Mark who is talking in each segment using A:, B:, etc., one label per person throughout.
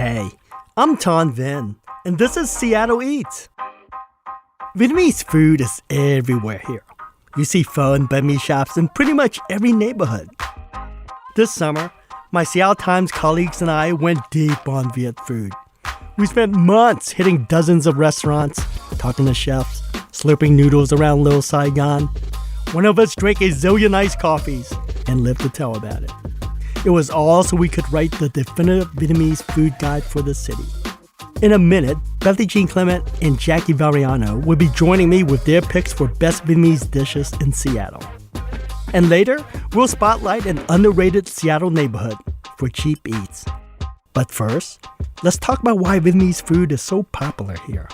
A: Hey, I'm Ton Vin, and this is Seattle Eats. Vietnamese food is everywhere here. You see pho and banh mi shops in pretty much every neighborhood. This summer, my Seattle Times colleagues and I went deep on Viet food. We spent months hitting dozens of restaurants, talking to chefs, slurping noodles around Little Saigon. One of us drank a zillion iced coffees and lived to tell about it. It was all so we could write the definitive Vietnamese food guide for the city. In a minute, Bethany, Clement, and Jackie Varriano will be joining me with their picks for best Vietnamese dishes in Seattle. And later, we'll spotlight an underrated Seattle neighborhood for cheap eats. But first, let's talk about why Vietnamese food is so popular here.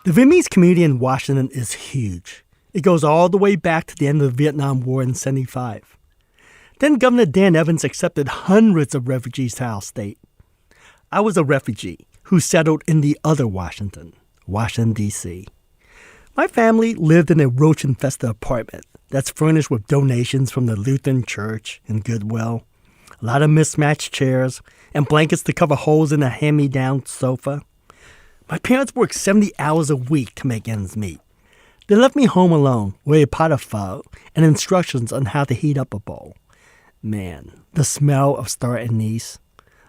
A: The Vietnamese community in Washington is huge. It goes all the way back to the end of the Vietnam War in '75. Then Governor Dan Evans accepted hundreds of refugees to our state. I was a refugee who settled in the other Washington, Washington, D.C. My family lived in a roach-infested apartment that's furnished with donations from the Lutheran Church and Goodwill, a lot of mismatched chairs, and blankets to cover holes in a hand-me-down sofa. My parents worked 70 hours a week to make ends meet. They left me home alone with a pot of pho and instructions on how to heat up a bowl. Man, the smell of star anise,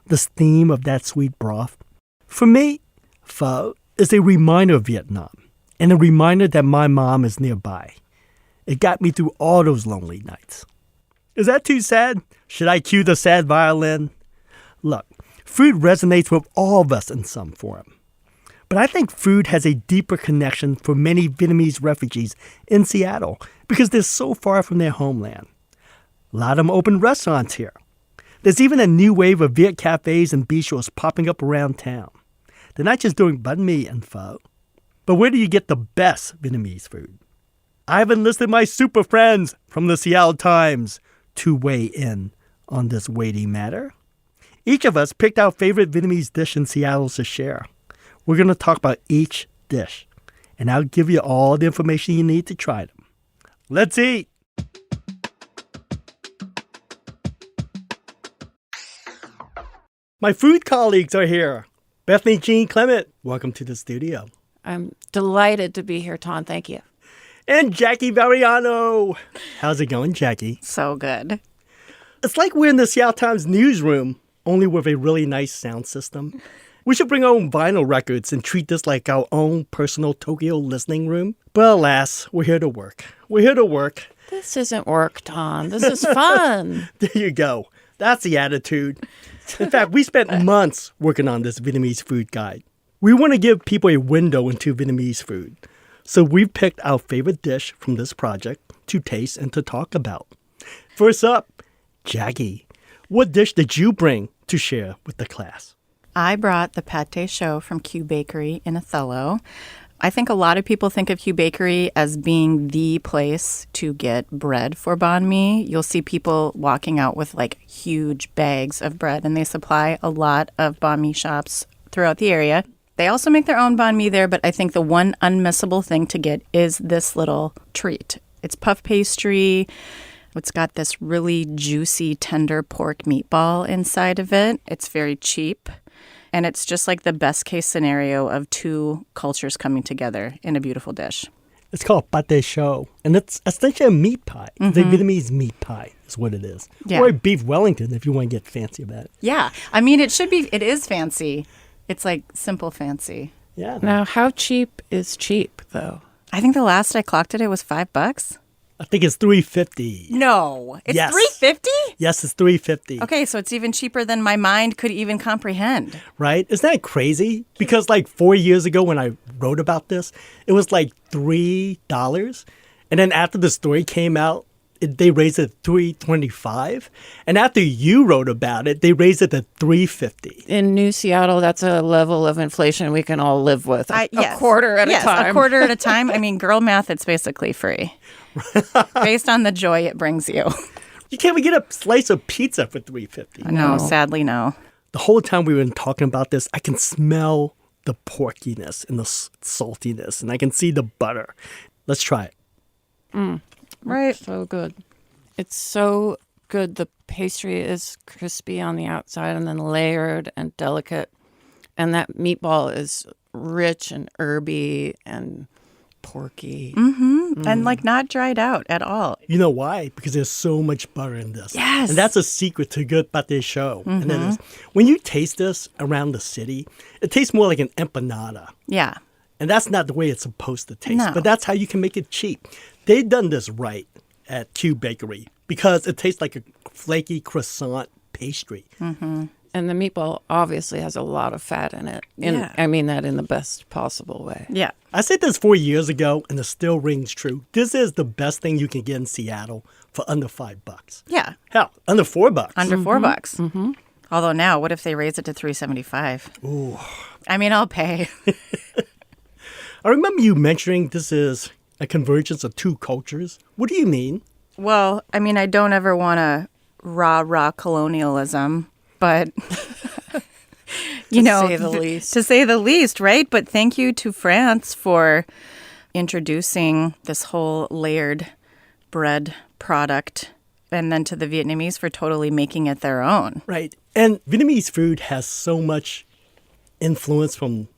A: the steam of that sweet broth. For me, pho is a reminder of Vietnam and a reminder that my mom is nearby. It got me through all those lonely nights. Is that too sad? Should I cue the sad violin? Look, food resonates with all of us in some form. But I think food has a deeper connection for many Vietnamese refugees in Seattle because they're so far from their homeland. A lot of them open restaurants here. There's even a new wave of Viet cafes and bistros popping up around town. They're not just doing banh mi and pho. But where do you get the best Vietnamese food? I've enlisted my super friends from the Seattle Times to weigh in on this weighty matter. Each of us picked our favorite Vietnamese dish in Seattle to share. We're going to talk about each dish, and I'll give you all the information you need to try them. Let's eat! My food colleagues are here. Bethany, Jean, Clement, welcome to the studio.
B: I'm delighted to be here, Ton. Thank you.
A: And Jackie Varriano. How's it going, Jackie?
B: So good.
A: It's like we're in the Seattle Times newsroom, only with a really nice sound system. We should bring our own vinyl records and treat this like our own personal Tokyo listening room. But alas, we're here to work. We're here to work.
B: This isn't work, Ton. This is fun.
A: There you go. That's the attitude. In fact, we spent months working on this Vietnamese food guide. We want to give people a window into Vietnamese food. So we've picked our favorite dish from this project to taste and to talk about. First up, Jackie, what dish did you bring to share with the class?
C: I brought the Paté show from KUOW Bakery in Othello. I think a lot of people think of KUOW Bakery as being the place to get bread for banh mi. You'll see people walking out with like huge bags of bread, and they supply a lot of banh mi shops throughout the area. They also make their own banh mi there, but I think the one unmissable thing to get is this little treat. It's puff pastry. It's got this really juicy, tender pork meatball inside of it. It's very cheap. And it's just like the best case scenario of two cultures coming together in a beautiful dish.
A: It's called Paté show, and it's essentially a meat pie. Mm-hmm. The Vietnamese meat pie is what it is. Yeah. Or a beef Wellington if you want to get fancy about it.
C: Yeah. I mean, it is fancy. It's like simple fancy.
A: Yeah.
B: Now, how cheap is cheap, though?
C: I think the last I clocked it was $5.
A: I think it's $3.50.
C: No, it's
A: yes.
C: $3.50?
A: Yes, it's $3.50.
C: Okay, so it's even cheaper than my mind could even comprehend.
A: Right? Isn't that crazy? Because like 4 years ago when I wrote about this, it was like $3. And then after the story came out, they raised it to $3.25. And after you wrote about it, they raised it to $3.50.
B: In New Seattle, that's a level of inflation we can all live with. A quarter at a time.
C: Yes, a quarter at a time. I mean, girl math, it's basically free. Based on the joy it brings you.
A: You can't even get a slice of pizza for $3.50.
C: No, sadly, no.
A: The whole time we've been talking about this, I can smell the porkiness and the saltiness, and I can see the butter. Let's try it.
B: Right. So good. It's so good. The pastry is crispy on the outside and then layered and delicate. And that meatball is rich and herby and porky.
C: And like not dried out at all.
A: You know why? Because there's so much butter in this.
C: Yes.
A: And that's a secret to good pate show. And it is. When you taste this around the city, it tastes more like an empanada.
C: Yeah.
A: And that's not the way it's supposed to taste.
C: No.
A: But that's how you can make it cheap. They've done this right at KUOW Bakery because it tastes like a flaky croissant pastry.
B: And the meatball obviously has a lot of fat in it. I mean that in the best possible way.
C: Yeah.
A: I said this 4 years ago, and it still rings true. This is the best thing you can get in Seattle for under $5.
C: Yeah.
A: Hell, under $4.
C: Under $4. Although now, what if they raise it to $3.75?
A: Ooh.
C: I mean, I'll pay.
A: I remember you mentioning this is a convergence of two cultures. What do you mean?
C: Well, I mean, I don't ever want to rah-rah colonialism, but, you know,
B: to say the least.
C: To say the least, right? But thank you to France for introducing this whole layered bread product, and then to the Vietnamese for totally making it their own.
A: Right. And Vietnamese food has so much influence from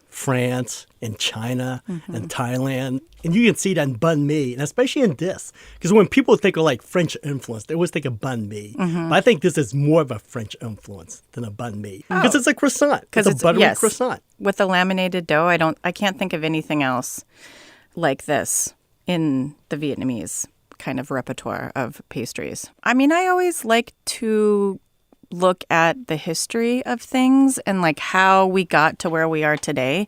A: France and China and Thailand. And you can see that in banh mi, and especially in this. Because when people think of like French influence, they always think of banh mi. But I think this is more of a French influence than a banh mi. Because it's a croissant. It's a buttery croissant.
C: With the laminated dough, I can't think of anything else like this in the Vietnamese kind of repertoire of pastries. I mean, I always like to look at the history of things and like how we got to where we are today.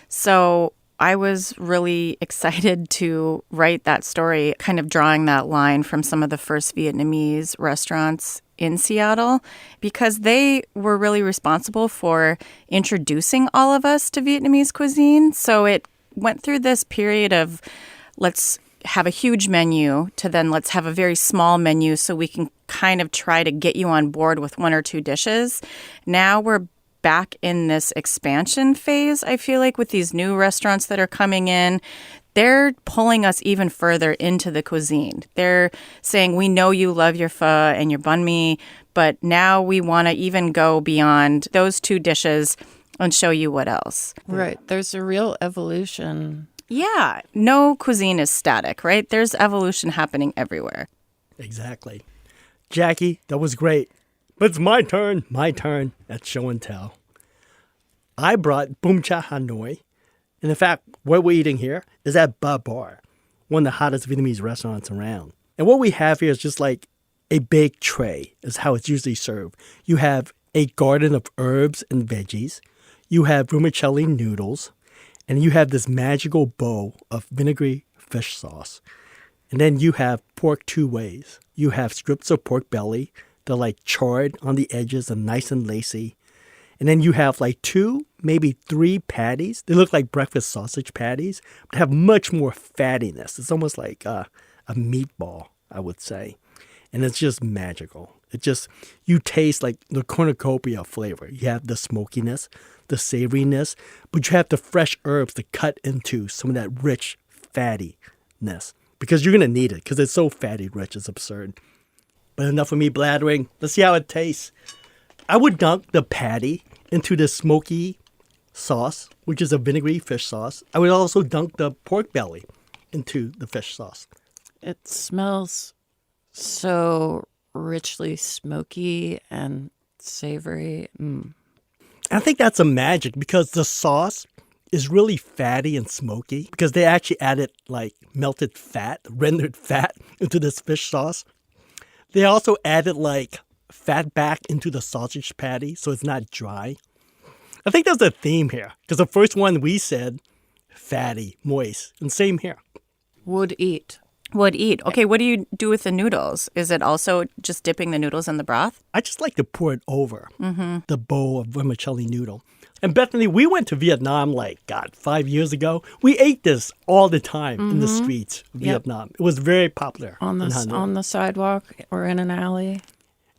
C: So I was really excited to write that story, kind of drawing that line from some of the first Vietnamese restaurants in Seattle, because they were really responsible for introducing all of us to Vietnamese cuisine. So it went through this period of let's have a huge menu to then let's have a very small menu so we can kind of try to get you on board with one or two dishes. Now we're back in this expansion phase, I feel like, with these new restaurants that are coming in. They're pulling us even further into the cuisine. They're saying, we know you love your pho and your banh mi, but now we want to even go beyond those two dishes and show you what else.
B: Right. There's a real evolution.
C: Yeah. No cuisine is static, right? There's evolution happening everywhere.
A: Exactly. Jackie, that was great. But it's my turn at Show and Tell. I brought Bún Chả Hà Nội. And in fact, what we're eating here is at Ba Bar, one of the hottest Vietnamese restaurants around. And what we have here is just like a big tray is how it's usually served. You have a garden of herbs and veggies. You have vermicelli noodles. And you have this magical bowl of vinegary fish sauce. And then you have pork two ways. You have strips of pork belly. They're like charred on the edges and nice and lacy. And then you have like 2, maybe 3 patties. They look like breakfast sausage patties, but have much more fattiness. It's almost like a meatball, I would say. And it's just magical. It just, you taste like the cornucopia flavor. You have the smokiness, the savoriness, but you have the fresh herbs to cut into some of that rich fattiness. Because you're going to need it, because it's so fatty rich, it's absurd. But enough of me blathering. Let's see how it tastes. I would dunk the patty into the smoky sauce, which is a vinegary fish sauce. I would also dunk the pork belly into the fish sauce.
B: It smells so richly smoky and savory.
A: I think that's a magic because the sauce is really fatty and smoky because they actually added like melted fat, rendered fat into this fish sauce. They also added like fat back into the sausage patty so it's not dry. I think there's a theme here because the first one we said fatty, moist, and same here.
B: Would eat.
C: Okay, what do you do with the noodles? Is it also just dipping the noodles in the broth?
A: I just like to pour it over the bowl of vermicelli noodle. And Bethany, we went to Vietnam 5 years ago. We ate this all the time in the streets of Vietnam. It was very popular
B: on the sidewalk or in an alley.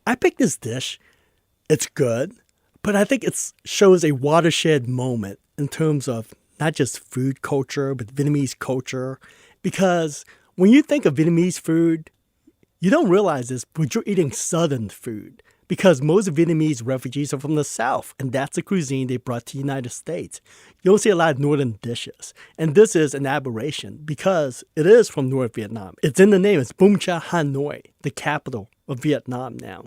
A: I picked this dish. It's good, but I think it shows a watershed moment in terms of not just food culture, but Vietnamese culture. Because when you think of Vietnamese food, You don't realize this, but you're eating Southern food because most Vietnamese refugees are from the South, and that's the cuisine they brought to the United States. You don't see a lot of Northern dishes, and this is an aberration because it is from North Vietnam. It's in the name. It's Bún Chả Hà Nội, the capital of Vietnam now.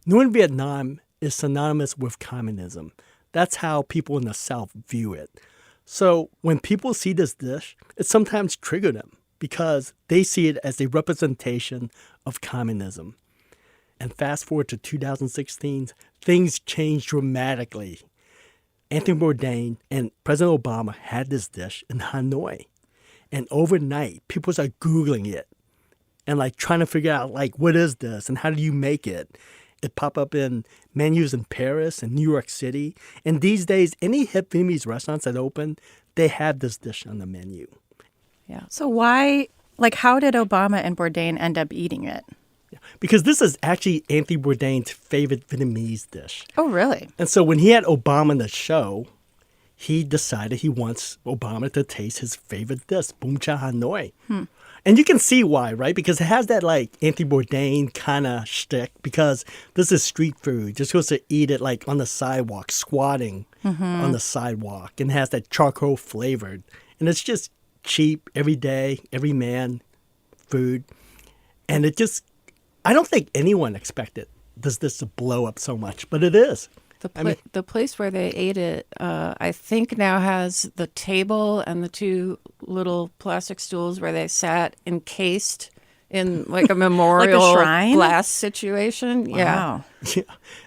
A: Northern Vietnam is synonymous with communism. That's how people in the South view it. So when people see this dish, it sometimes triggers them because they see it as a representation of communism. And fast forward to 2016, things changed dramatically. Anthony Bourdain and President Obama had this dish in Hanoi. And overnight, people started Googling it and like trying to figure out like, what is this and how do you make it? It popped up in menus in Paris and New York City. And these days, any hip Vietnamese restaurants that open, they have this dish on the menu.
B: Yeah.
C: So why, like, how did Obama and Bourdain end up eating it?
A: Because this is actually Anthony Bourdain's favorite Vietnamese dish.
C: Oh, really?
A: And so when he had Obama on the show, he decided he wants Obama to taste his favorite dish, Bún Chả Hà Nội. And you can see why, right? Because it has that like Anthony Bourdain kind of shtick because this is street food. You're supposed to eat it like on the sidewalk, squatting on the sidewalk, and has that charcoal flavored. And it's just cheap, everyday, every man food. And it just, I don't think anyone expected this to blow up so much, but it is.
B: The place where they ate it, I think now has the table and the two little plastic stools where they sat encased in like a memorial
C: like a shrine?
B: glass situation.
C: Wow.
A: Yeah,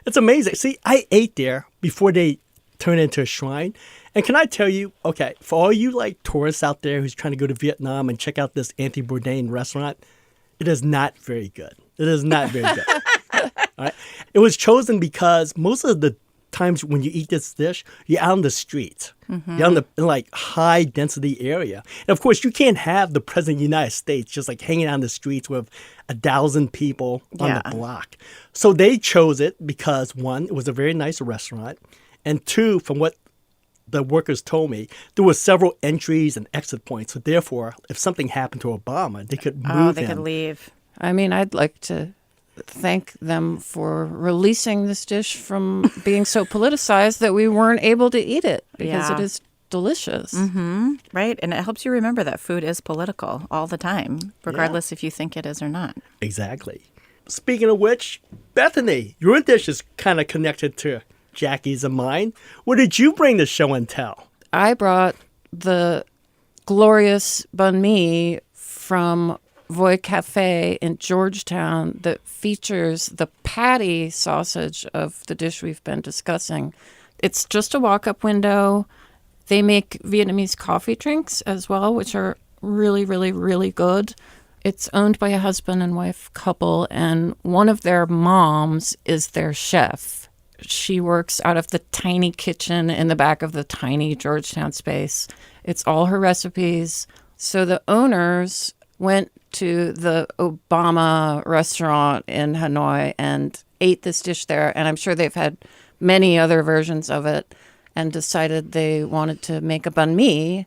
A: it's amazing. See, I ate there before they turned into a shrine. And can I tell you, okay, for all you like tourists out there who's trying to go to Vietnam and check out this Anthony Bourdain restaurant, it is not very good. It is not very good. All right? It was chosen because most of the times when you eat this dish, you're out on the streets. You're in like high density area. And of course, you can't have the president of the United States just like hanging out on the streets with 1,000 people on the block. So they chose it because one, it was a very nice restaurant. And two, from what the workers told me, there were several entries and exit points. So therefore, if something happened to Obama, they could move
C: they
A: him.
C: could leave.
B: I mean, I'd like to thank them for releasing this dish from being so politicized that we weren't able to eat it because it is delicious.
C: Right? And it helps you remember that food is political all the time, regardless if you think it is or not.
A: Exactly. Speaking of which, Bethany, your dish is kind of connected to Jackie's and mine. What did you bring to show and tell?
B: I brought the glorious banh mi from Voi Caphe in Georgetown that features the patty sausage of the dish we've been discussing. It's just a walk-up window. They make Vietnamese coffee drinks as well, which are really, really, really good. It's owned by a husband and wife couple, and one of their moms is their chef. She works out of the tiny kitchen in the back of the tiny Georgetown space. It's all her recipes. So the owners went to the Obama restaurant in Hanoi and ate this dish there. And I'm sure they've had many other versions of it and decided they wanted to make a banh mi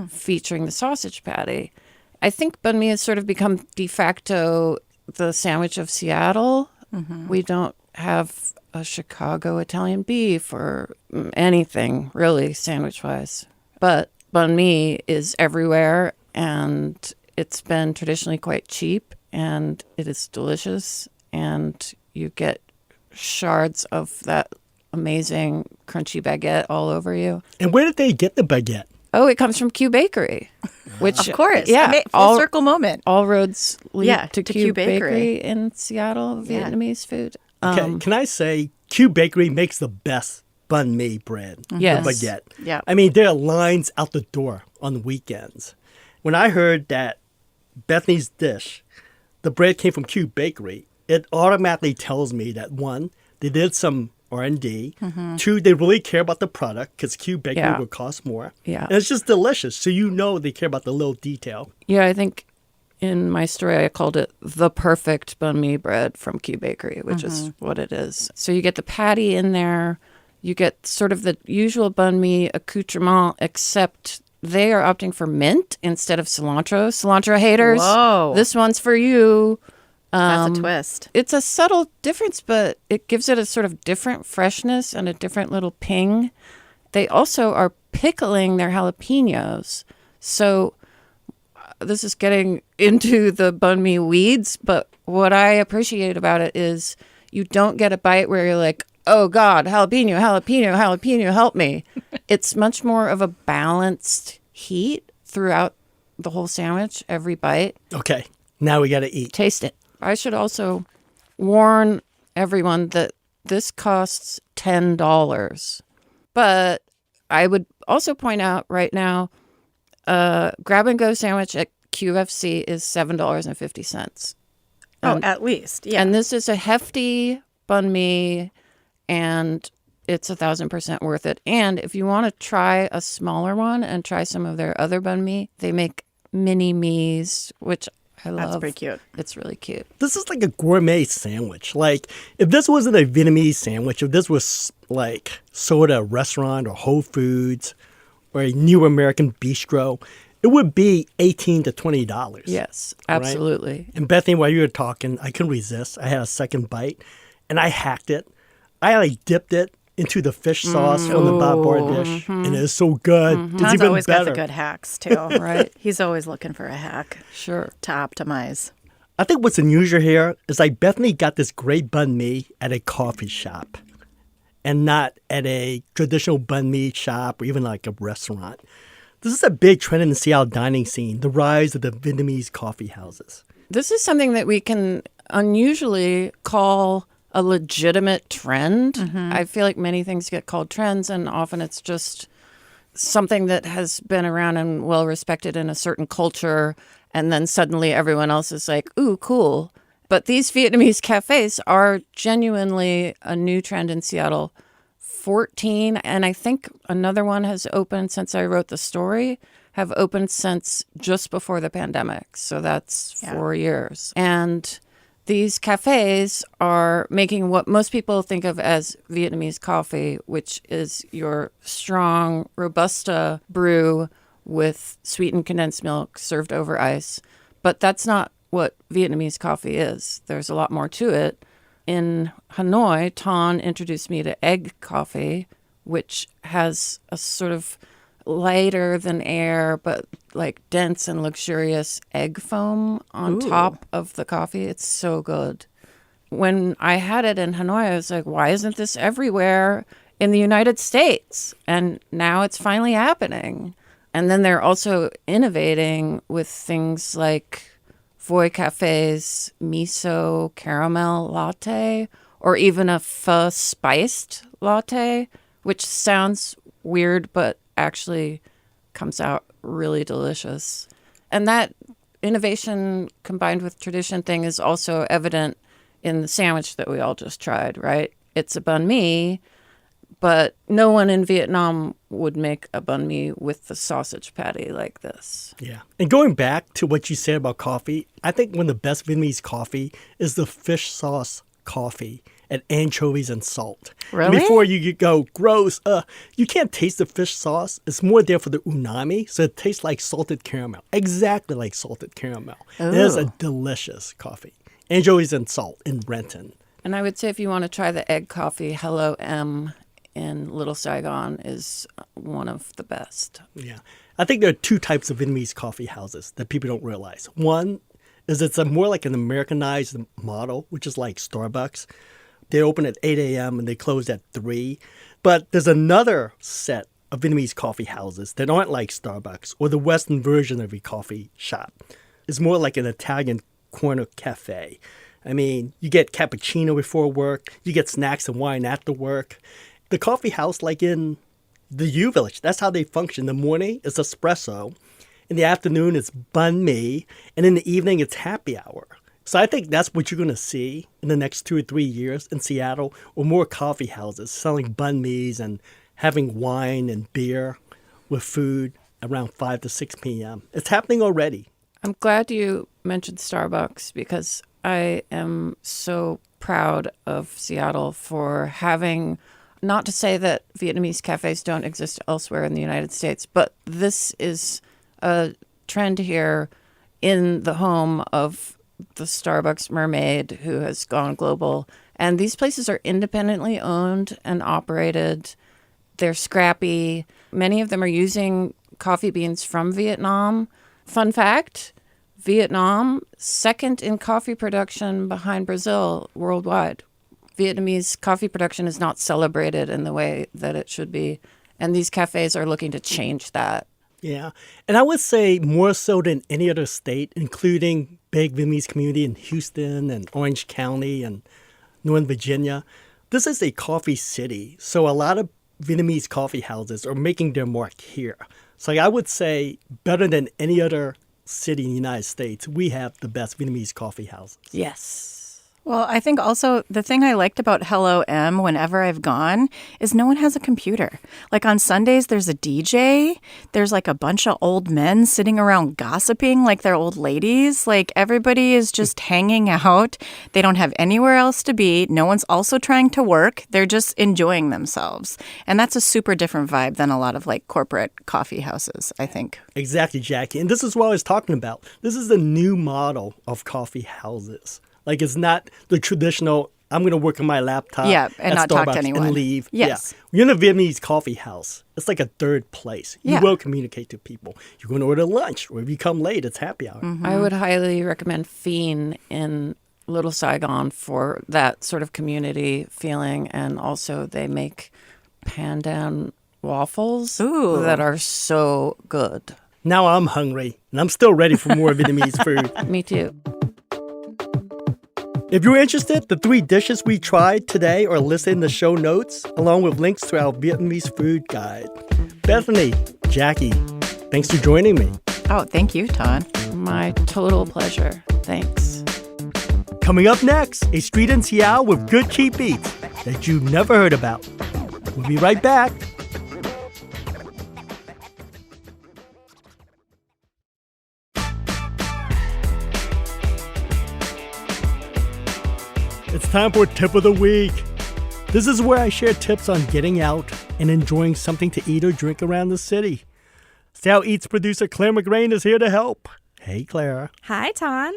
B: featuring the sausage patty. I think banh mi has sort of become de facto the sandwich of Seattle. We don't have a Chicago Italian beef or anything really sandwich-wise. But banh mi is everywhere, and it's been traditionally quite cheap, and it is delicious, and you get shards of that amazing crunchy baguette all over you.
A: And where did they get the baguette?
B: Oh, it comes from KUOW Bakery, which
C: Of course.
B: yeah,
C: Full circle moment.
B: all roads lead to
C: to
B: KUOW
C: KUOW Bakery.
B: Bakery in Seattle, Vietnamese food.
A: Okay, can I say KUOW Bakery makes the best banh mi bread,
B: Yes.
A: the baguette.
C: Yeah.
A: I mean, there are lines out the door on the weekends. When I heard that Bethany's dish, the bread came from KUOW Bakery, it automatically tells me that one, they did some R&D. Two, they really care about the product because KUOW Bakery would cost more.
B: Yeah.
A: And it's just delicious. So you know they care about the little detail.
B: Yeah, I think in my story I called it the perfect banh mi bread from KUOW Bakery, which is what it is. So you get the patty in there, you get sort of the usual banh mi accoutrement, except they are opting for mint instead of cilantro. Cilantro haters,
C: Whoa.
B: this one's for you.
C: That's a twist.
B: It's a subtle difference, but it gives it a sort of different freshness and a different little ping. They also are pickling their jalapenos. So this is getting into the banh mi weeds, but what I appreciate about it is you don't get a bite where you're like, oh God, jalapeno, jalapeno, jalapeno, help me. It's much more of a balanced heat throughout the whole sandwich, every bite.
A: Okay, now we got to eat.
B: Taste it. I should also warn everyone that this costs $10. But I would also point out right now, a grab-and-go sandwich at QFC is $7.50.
C: Oh, at least, yeah.
B: And this is a hefty banh mi, and it's 1,000% worth it. And if you want to try a smaller one and try some of their other banh mi, they make mini me's, which I love.
C: That's pretty cute.
B: It's really cute.
A: This is like a gourmet sandwich. Like, if this wasn't a Vietnamese sandwich, if this was like sort of a restaurant or Whole Foods or a new American bistro, it would be $18 to $20.
B: Yes, absolutely.
A: Right? And Bethany, while you were talking, I couldn't resist. I had a second bite, and I hacked it. I like dipped it into the fish sauce from the Bob Bar dish, and it's so good. It's
C: Don's
A: even
C: always
A: better.
C: got the good hacks, too.
B: Right.
C: He's always looking for a hack
B: Sure.
C: to optimize.
A: I think what's unusual here is like Bethany got this great banh mi at a coffee shop and not at a traditional banh mi shop or even like a restaurant. This is a big trend in the Seattle dining scene, the rise of the Vietnamese coffee houses.
B: This is something that we can unusually call a legitimate trend. I feel like many things get called trends, and often it's just something that has been around and well respected in a certain culture, and then suddenly everyone else is like, ooh, cool. But these Vietnamese cafes are genuinely a new trend in Seattle. 14, and I think another one has opened since I wrote the story, have opened since just before the pandemic. So that's 4 years. And these cafes are making what most people think of as Vietnamese coffee, which is your strong Robusta brew with sweetened condensed milk served over ice. But that's not what Vietnamese coffee is. There's a lot more to it. In Hanoi, Ton introduced me to egg coffee, which has a sort of lighter than air, but like dense and luxurious egg foam on top of the coffee. It's so good. When I had it in Hanoi, I was like, why isn't this everywhere in the United States? And now it's finally happening. And then they're also innovating with things like Voy Cafe's miso caramel latte, or even a pho spiced latte, which sounds weird, but actually comes out really delicious. And that innovation combined with tradition thing is also evident in the sandwich that we all just tried, right? It's a banh mi, but no one in Vietnam would make a banh mi with the sausage patty like this.
A: Yeah. And going back to what you said about coffee, I think one of the best Vietnamese coffee is the fish sauce coffee at Anchovies and Salt.
C: Really?
A: Before you go, gross, you can't taste the fish sauce. It's more there for the umami, so it tastes like salted caramel. Exactly like salted caramel. It is a delicious coffee. Anchovies and Salt in Renton.
B: And I would say if you want to try the egg coffee, Hello M in Little Saigon is one of the best.
A: Yeah. I think there are two types of Vietnamese coffee houses that people don't realize. One is it's a more like an Americanized model, which is like Starbucks. They open at 8 a.m. and they close at 3. But there's another set of Vietnamese coffee houses that aren't like Starbucks or the Western version of a coffee shop. It's more like an Italian corner cafe. I mean, you get cappuccino before work. You get snacks and wine after work. The coffee house, like in the U Village, that's how they function. In the morning, it's espresso. In the afternoon, it's banh mi. And in the evening, it's happy hour. So I think that's what you're going to see in the next 2 or 3 years in Seattle, or more coffee houses selling banh mi's and having wine and beer with food around 5 to 6 p.m. It's happening already.
B: I'm glad you mentioned Starbucks because I am so proud of Seattle for having, not to say that Vietnamese cafes don't exist elsewhere in the United States, but this is a trend here in the home of the Starbucks mermaid who has gone global. And these places are independently owned and operated. They're scrappy. Many of them are using coffee beans from Vietnam. Fun fact, Vietnam, second in coffee production behind Brazil worldwide. Vietnamese coffee production is not celebrated in the way that it should be. And these cafes are looking to change that.
A: Yeah. And I would say more so than any other state, including big Vietnamese community in Houston and Orange County and Northern Virginia, this is a coffee city. So a lot of Vietnamese coffee houses are making their mark here. So I would say better than any other city in the United States, we have the best Vietnamese coffee houses.
B: Yes.
C: Well, I think also the thing I liked about Hello M whenever I've gone is no one has a computer. Like on Sundays, there's a DJ. There's like a bunch of old men sitting around gossiping like they're old ladies. Like everybody is just hanging out. They don't have anywhere else to be. No one's also trying to work. They're just enjoying themselves. And that's a super different vibe than a lot of like corporate coffee houses, I think.
A: Exactly, Jackie. And this is what I was talking about. This is the new model of coffee houses. Like, it's not the traditional, I'm going to work on my laptop
C: and not
A: Starbucks
C: talk to anyone.
A: And leave.
C: Yes.
A: Yeah. You're in a Vietnamese coffee house. It's like a third place. You will communicate to people. You're going to order lunch, or if you come late, it's happy hour.
B: Mm-hmm. I would highly recommend Pho in Little Saigon for that sort of community feeling. And also they make pandan waffles that are so good.
A: Now I'm hungry, and I'm still ready for more Vietnamese food.
B: Me too.
A: If you're interested, the 3 dishes we tried today are listed in the show notes, along with links to our Vietnamese food guide. Bethany, Jackie, thanks for joining me.
C: Oh, thank you, Todd.
B: My total pleasure. Thanks.
A: Coming up next, a street in Seattle with good cheap eats that you've never heard about. We'll be right back. It's time for Tip of the Week. This is where I share tips on getting out and enjoying something to eat or drink around the city. Seattle Eats producer Claire McGrain is here to help. Hey, Claire.
D: Hi, Ton.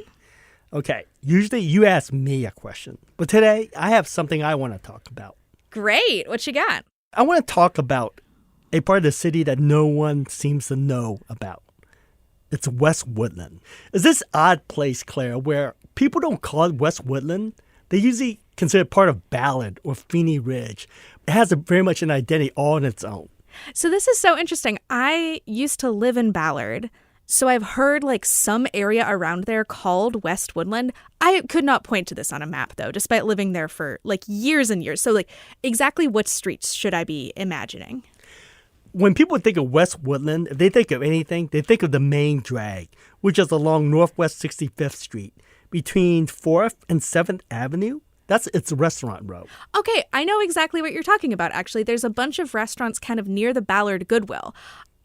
A: Okay, usually you ask me a question, but today I have something I want to talk about.
D: Great. What you got?
A: I want to talk about a part of the city that no one seems to know about. It's West Woodland. It's this odd place, Claire, where people don't call it West Woodland. They usually consider it part of Ballard or Feeney Ridge. It has very much an identity all on its own.
D: So this is so interesting. I used to live in Ballard, so I've heard like some area around there called West Woodland. I could not point to this on a map, though, despite living there for like years and years. So like exactly what streets should I be imagining?
A: When people think of West Woodland, if they think of anything, they think of the main drag, which is along Northwest 65th Street. Between 4th and 7th Avenue, that's its restaurant row.
D: Okay, I know exactly what you're talking about, actually. There's a bunch of restaurants kind of near the Ballard Goodwill.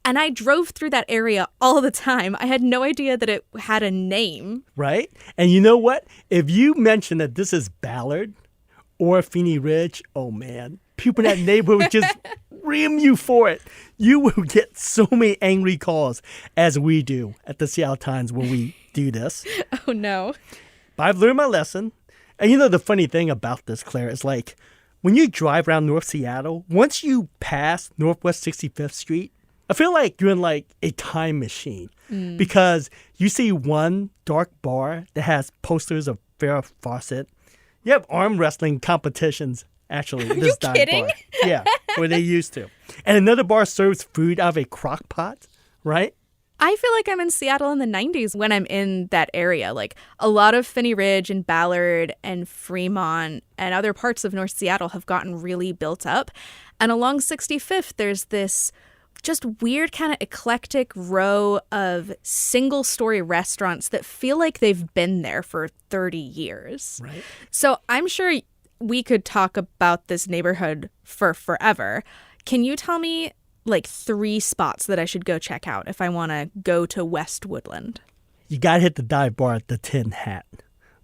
D: And I drove through that area all the time. I had no idea that it had a name.
A: Right? And you know what? If you mention that this is Ballard or Feeney Ridge, oh man, people in that neighborhood would just rim you for it. You will get so many angry calls as we do at the Seattle Times when we do this.
D: Oh, no.
A: But I've learned my lesson. And you know, the funny thing about this, Claire, is like when you drive around North Seattle, once you pass Northwest 65th Street, I feel like you're in like a time machine because you see one dark bar that has posters of Farrah Fawcett. You have arm wrestling competitions, actually.
D: Are you kidding?
A: Bar. Yeah, where they used to. And another bar serves food out of a crock pot, right?
D: I feel like I'm in Seattle in the 90s when I'm in that area. Like a lot of Finney Ridge and Ballard and Fremont and other parts of North Seattle have gotten really built up. And along 65th, there's this just weird kind of eclectic row of single-story restaurants that feel like they've been there for 30 years.
A: Right.
D: So I'm sure we could talk about this neighborhood for forever. Can you tell me like 3 spots that I should go check out if I want to go to West Woodland?
A: You got to hit the dive bar at the Tin Hat.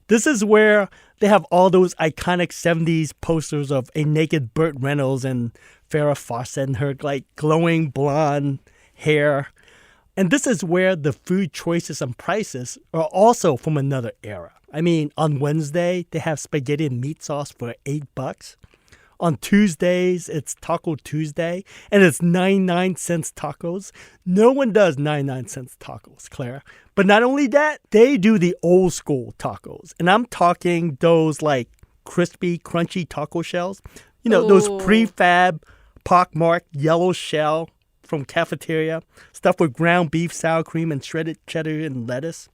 A: This is where they have all those iconic 70s posters of a naked Burt Reynolds and Farrah Fawcett and her like glowing blonde hair. And this is where the food choices and prices are also from another era. I mean, on Wednesday, they have spaghetti and meat sauce for $8. On Tuesdays, it's Taco Tuesday, and it's 99-cent tacos. No one does 99-cent tacos, Clara. But not only that, they do the old school tacos. And I'm talking those like crispy, crunchy taco shells. You know, those prefab, pockmarked yellow shell from cafeteria, stuffed with ground beef, sour cream, and shredded cheddar and lettuce.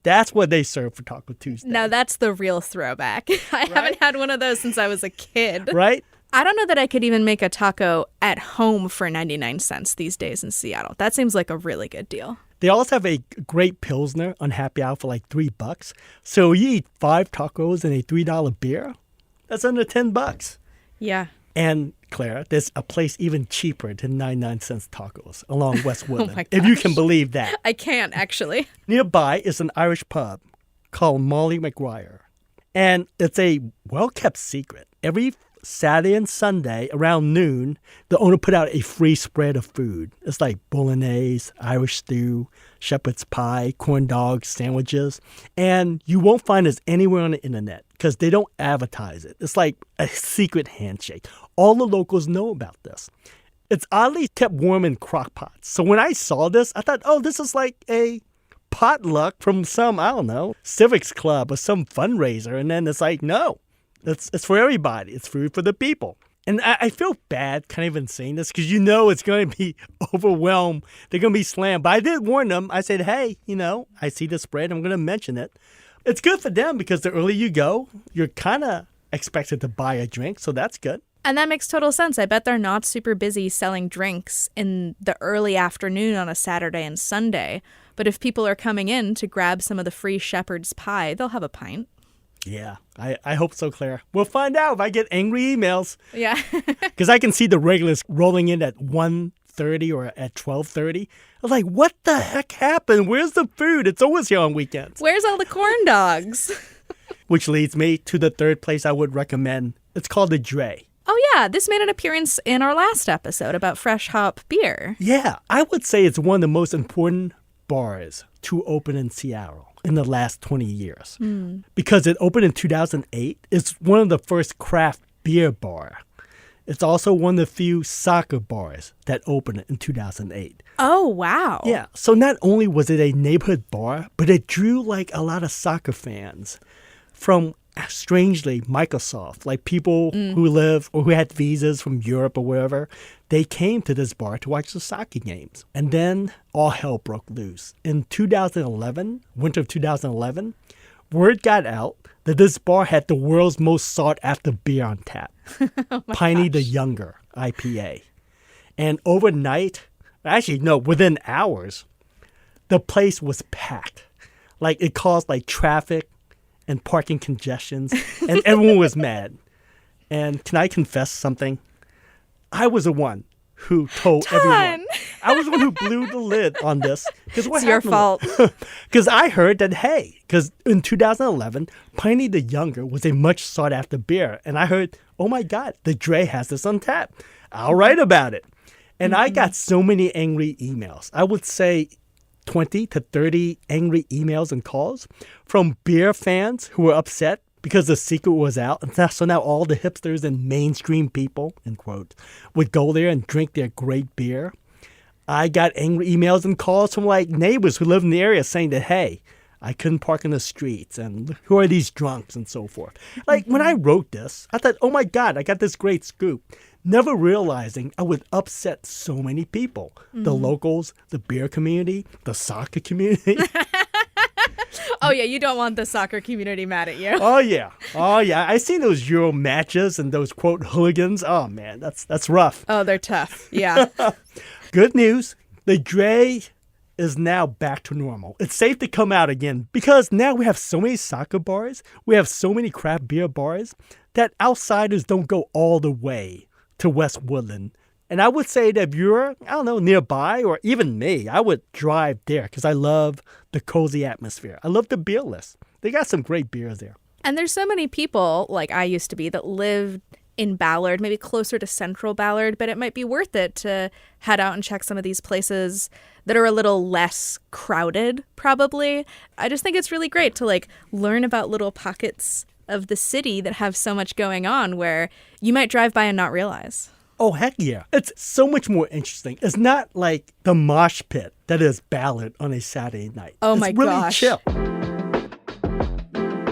A: That's what they serve for Taco Tuesday.
D: Now that's the real throwback. I haven't had one of those since I was a kid.
A: Right?
D: I don't know that I could even make a taco at home for 99 cents these days in Seattle. That seems like a really good deal.
A: They also have a great Pilsner on happy hour for like $3. So you eat 5 tacos and a $3 beer, that's under $10.
D: Yeah.
A: And Clara, there's a place even cheaper than 99-cent tacos along West Woodland,
D: my
A: if you can believe that.
D: I can't, actually.
A: Nearby is an Irish pub called Molly Maguire. And it's a well-kept secret. Every Saturday and Sunday around noon, the owner put out a free spread of food. It's like bolognese, Irish stew, shepherd's pie, corn dogs, sandwiches. And you won't find this anywhere on the internet because they don't advertise it. It's like a secret handshake. All the locals know about this. It's oddly kept warm in crock pots. So when I saw this, I thought, oh, this is like a potluck from some, I don't know, civics club or some fundraiser. And then it's like, no. It's for everybody. It's food for the people. And I feel bad kind of even saying this because you know it's going to be overwhelmed. They're going to be slammed. But I did warn them. I said, hey, you know, I see the spread. I'm going to mention it. It's good for them because the earlier you go, you're kind of expected to buy a drink. So that's good.
D: And that makes total sense. I bet they're not super busy selling drinks in the early afternoon on a Saturday and Sunday. But if people are coming in to grab some of the free shepherd's pie, they'll have a pint.
A: Yeah, I hope so, Claire. We'll find out if I get angry emails.
D: Yeah.
A: Because I can see the regulars rolling in at 1:30 or at 12:30. I was like, what the heck happened? Where's the food? It's always here on weekends.
D: Where's all the corn dogs?
A: Which leads me to the third place I would recommend. It's called the Dray.
D: Oh, yeah. This made an appearance in our last episode about fresh hop beer.
A: Yeah, I would say it's one of the most important bars to open in Seattle in the last 20 years. Because it opened in 2008. It's one of the first craft beer bar. It's also one of the few soccer bars that opened in 2008.
D: Oh, wow.
A: Yeah, so not only was it a neighborhood bar, but it drew like a lot of soccer fans from, strangely, Microsoft. Like people who live or who had visas from Europe or wherever, they came to this bar to watch the soccer games. And then all hell broke loose. In 2011, winter of 2011, word got out that this bar had the world's most sought-after beer on tap, Piney the Younger IPA. And overnight, actually, no, within hours, the place was packed. Like, it caused, like, traffic and parking congestions, and everyone was mad. And can I confess something? I was the one who told everyone. I was the one who blew the lid on this.
D: It's your fault.
A: Because I heard that, hey, because in 2011, Piney the Younger was a much sought-after beer. And I heard, oh, my God, the Dray has this on tap. I'll write about it. And I got so many angry emails. I would say 20 to 30 angry emails and calls from beer fans who were upset because the secret was out. And so now all the hipsters and mainstream people, in quote, would go there and drink their great beer. I got angry emails and calls from like neighbors who live in the area saying that, hey, I couldn't park in the streets and who are these drunks and so forth. Like when I wrote this, I thought, oh my God, I got this great scoop. Never realizing I would upset so many people. The locals, the beer community, the soccer community.
D: Oh, yeah, you don't want the soccer community mad at you.
A: Oh, yeah. I seen those Euro matches and those, quote, hooligans. Oh, man, that's rough.
D: Oh, they're tough. Yeah.
A: Good news. The Dray is now back to normal. It's safe to come out again because now we have so many soccer bars, we have so many craft beer bars that outsiders don't go all the way to West Woodland. And I would say that if you're, I don't know, nearby or even me, I would drive there because I love the cozy atmosphere. I love the beer list. They got some great beers there.
D: And there's so many people, like I used to be, that lived in Ballard, maybe closer to central Ballard, but it might be worth it to head out and check some of these places that are a little less crowded, probably. I just think it's really great to like learn about little pockets of the city that have so much going on where you might drive by and not realize.
A: Oh, heck yeah. It's so much more interesting. It's not like the mosh pit that is Ballard on a Saturday night.
D: Oh,
A: it's
D: my
A: really
D: gosh.
A: chill.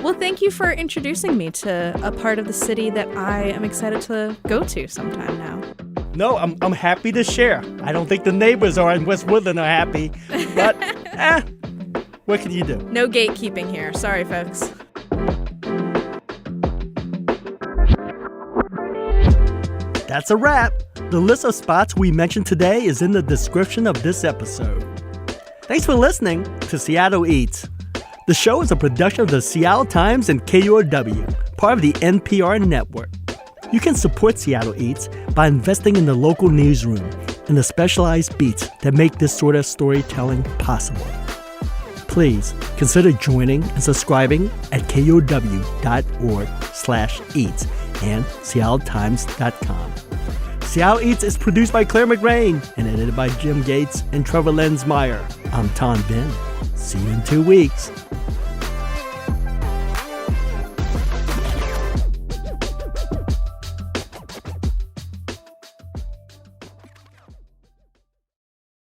D: Well, thank you for introducing me to a part of the city that I am excited to go to sometime now.
A: No, I'm happy to share. I don't think the neighbors are in West Woodland are happy, but what can you do?
D: No gatekeeping here. Sorry, folks.
A: That's a wrap. The list of spots we mentioned today is in the description of this episode. Thanks for listening to Seattle Eats. The show is a production of the Seattle Times and KUOW, part of the NPR network. You can support Seattle Eats by investing in the local newsroom and the specialized beats that make this sort of storytelling possible. Please consider joining and subscribing at KUOW.org/eats and SeattleTimes.com. Seattle Eats is produced by Claire McRain and edited by Jim Gates and Trevor Lensmeyer. I'm Tom Ben. See you in 2 weeks.